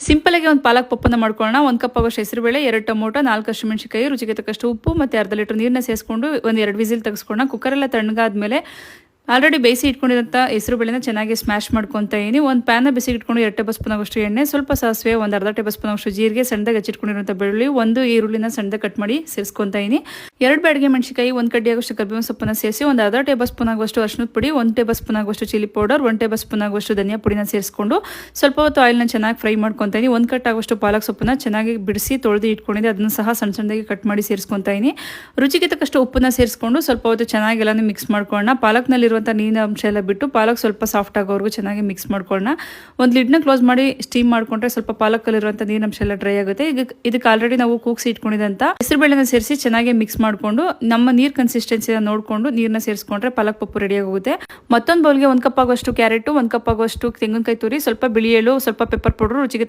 Simple ಆಗಿ ಒಂದು ಪಾಲಕ್ ಪಪ್ಪನ್ನು ಮಾಡ್ಕೊಳ್ಳೋಣ. 1 ಕಪ್ ಆಗೋಷ್ಟು ಹೆಸರುಬೇಳೆ, 2 ಟೊಮೊಟೊ, 4 ಹಸಿಮೆಣಸಿನಕಾಯಿ, ರುಚಿಗೆ ತಕ್ಕಷ್ಟು ಉಪ್ಪು ಮತ್ತು ಅರ್ಧ ಲೀಟರ್ ನೀರನ್ನ ಸೇರಿಸ್ಕೊಂಡು ಒಂದು 2 ವಿಸಿಲ್ ತೆಗೆಸ್ಕೊಳ್ಳೋಣ. ಕುಕ್ಕರೆಲ್ಲ ತಣ್ಣಗಾದ್ಮೇಲೆ ಆಲ್ರೆಡಿ ಬೇಯಿಸಿ ಇಟ್ಕೊಂಡಿರೋಂಥ ಹೆಸರುಬೇಳೆನ ಚೆನ್ನಾಗಿ ಸ್ಮ್ಯಾಶ್ ಮಾಡ್ಕೊತಾ ಇದೀನಿ. ಒಂದು ಪ್ಯಾನ್ನ ಬಿಸಿ ಇಟ್ಕೊಂಡು 2 ಟೇಬಲ್ ಸ್ಪೂನ್ ಆಗೋಷ್ಟು ಎಣ್ಣೆ, ಸ್ವಲ್ಪ ಸಾಸಿವೆ, ಒಂದು ಅರ್ಧ ಟೇಬಲ್ ಸ್ಪೂನ್ ಆಗೋಷ್ಟು ಜೀರಿಗೆ, ಸಣ್ಣದಾಗಿ ಹಚ್ಚಿಟ್ಕೊಂಡಿರೋಂಥ ಬೆಳ್ಳುಳ್ಳಿ, 1 ಈರುಳ್ಳಿನ ಸಣ್ಣದಾಗಿ ಕಟ್ ಮಾಡಿ ಸೇರಿಸ್ಕೊತಾ ಇದೀನಿ. 2 ಬ್ಯಾಡಗೆ ಮೆಣಸಿನಕಾಯಿ, 1 ಕಡ್ಡಿ ಆಗೋಷ್ಟು ಕರಿಬೇವಿನ ಸೊಪ್ಪನ್ನು ಸೇರಿಸಿ ಒಂದು ಅರ್ಧ ಟೇಬಲ್ ಸ್ಪೂನ್ ಆಗುವಷ್ಟು ಅರಿಶಿಣದ ಪುಡಿ, 1 ಟೇಬಲ್ ಸ್ಪೂನ್ ಆಗುವಷ್ಟು ಚಿಲ್ಲಿ ಪೌಡರ್, 1 ಟೇಬಲ್ ಸ್ಪೂನ್ ಆಗುವಷ್ಟು ಧನಿಯಾ ಪುಡಿನ ಸೇರಿಸ್ಕೊಂಡು ಸ್ವಲ್ಪ ಹೊತ್ತು ಆಯಿಲ್ನ ಚೆನ್ನಾಗಿ ಫ್ರೈ ಮಾಡ್ಕೊತಾ ಇದೀನಿ. 1 ಕಟ್ ಆಗುವಷ್ಟು ಪಾಲಕ್ ಸೊಪ್ಪನ್ನ ಚೆನ್ನಾಗಿ ಬಿಡಿಸಿ ತೊಳೆದು ಇಟ್ಕೊಂಡಿದ್ದೆ, ಅದನ್ನು ಸಹ ಸಣ್ಣದಾಗಿ ಕಟ್ ಮಾಡಿ ಸೇರಿಸ್ಕೊತಾ ಇದೀನಿ. ರುಚಿಗೆ ತಕ್ಕಷ್ಟು ಉಪ್ಪನ್ನ ಸೇರಿಸ್ಕೊಂಡು ಸ್ವಲ್ಪ ಹೊತ್ತು ಚೆನ್ನಾಗಿ ಎಲ್ಲಾನು ಮಿಕ್ಸ್ ಮಾಡ್ಕೊಳ್ಳೋಣ. ಪಾಲಕ್ನಲ್ಲಿರುವಂಥ ನೀರಿನ ಅಂಶ ಎಲ್ಲ ಬಿಟ್ಟು ಪಾಲಕ್ ಸ್ವಲ್ಪ ಸಾಫ್ಟ್ ಆಗೋವರೆಗೂ ಚೆನ್ನಾಗಿ ಮಿಕ್ಸ್ ಮಾಡ್ಕೊಳ್ಳೋಣ. ಒಂದು ಲಿಡ್ನ ಕ್ಲೋಸ್ ಮಾಡಿ ಸ್ಟೀಮ್ ಮಾಡ್ಕೊಂಡ್ರೆ ಸ್ವಲ್ಪ ಪಾಲಕಲ್ಲಿರುವಂಥ ನೀರಿನ ಅಂಶ ಎಲ್ಲ ಡ್ರೈ ಆಗುತ್ತೆ. ಇದಕ್ಕೆ ಆಲ್ರೆಡಿ ನಾವು ಕೂಗಿಸಿ ಇಟ್ಕೊಂಡಿದ್ದಂಥ ಹೆಸರುಬೇಳೆನ ಸೇರಿಸಿ ಚೆನ್ನಾಗಿ ಮಿಕ್ಸ್ ಮಾಡಿಕೊಂಡು ನಮ್ಮ ನೀರು ಕನ್ಸಿಸ್ಟೆನ್ಸಿನ ನೋಡಿಕೊಂಡು ನೀರನ್ನ ಸೇರಿಸ್ಕೊಂಡ್ರೆ ಪಾಲಕ್ ಪಪ್ಪು ರೆಡಿ ಆಗೋಗುತ್ತೆ. ಮತ್ತೊಂದು ಬೌಲ್ಗೆ 1 ಕಪ್ ಆಗುವಷ್ಟು ಕ್ಯಾರೆಟು, 1 ಕಪ್ ಆಗುವಷ್ಟು ತೆಂಗಿನಕಾಯಿ ತುರಿ, ಸ್ವಲ್ಪ ಬಿಳಿ ಎಳ್ಳು, ಸ್ವಲ್ಪ ಪೆಪ್ಪರ್ ಪೌಡರ್, ರುಚಿಗೆ